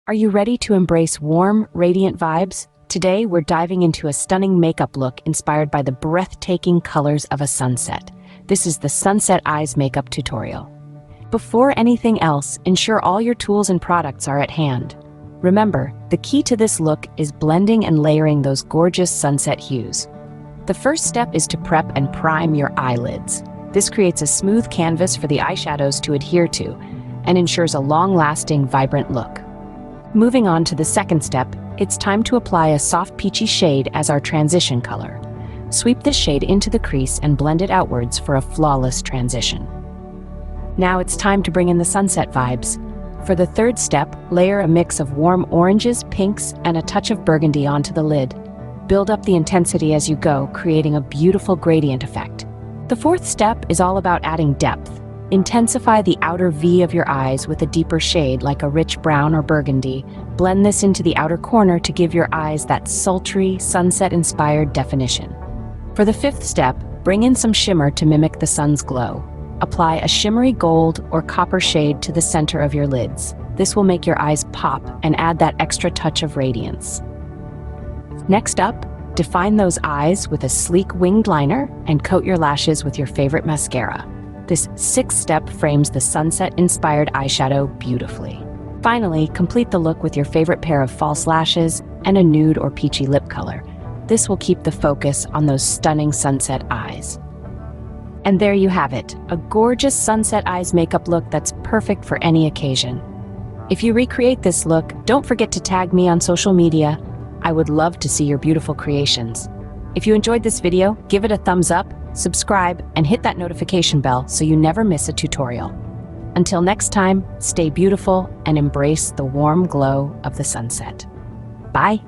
Are you ready to embrace warm, radiant vibes? Today, we're diving into a stunning makeup look inspired by the breathtaking colors of a sunset. This is the Sunset Eyes Makeup Tutorial. Before anything else, ensure all your tools and products are at hand. Remember, the key to this look is blending and layering those gorgeous sunset hues. The first step is to prep and prime your eyelids. This creates a smooth canvas for the eyeshadows to adhere to and ensures a long-lasting, vibrant look. Moving on to the second step, it's time to apply a soft peachy shade as our transition color. Sweep this shade into the crease and blend it outwards for a flawless transition. Now it's time to bring in the sunset vibes. For the third step, layer a mix of warm oranges, pinks, and a touch of burgundy onto the lid. Build up the intensity as you go, creating a beautiful gradient effect. The fourth step is all about adding depth. Intensify the outer V of your eyes with a deeper shade like a rich brown or burgundy. Blend this into the outer corner to give your eyes that sultry, sunset-inspired definition. For the fifth step, bring in some shimmer to mimic the sun's glow. Apply a shimmery gold or copper shade to the center of your lids. This will make your eyes pop and add that extra touch of radiance. Next up, define those eyes with a sleek winged liner and coat your lashes with your favorite mascara. This sixth step frames the sunset-inspired eyeshadow beautifully. Finally, complete the look with your favorite pair of false lashes and a nude or peachy lip color. This will keep the focus on those stunning sunset eyes. And there you have it, a gorgeous sunset eyes makeup look that's perfect for any occasion. If you recreate this look, don't forget to tag me on social media. I would love to see your beautiful creations. If you enjoyed this video, give it a thumbs up, subscribe, and hit that notification bell so you never miss a tutorial. Until next time, stay beautiful and embrace the warm glow of the sunset. Bye!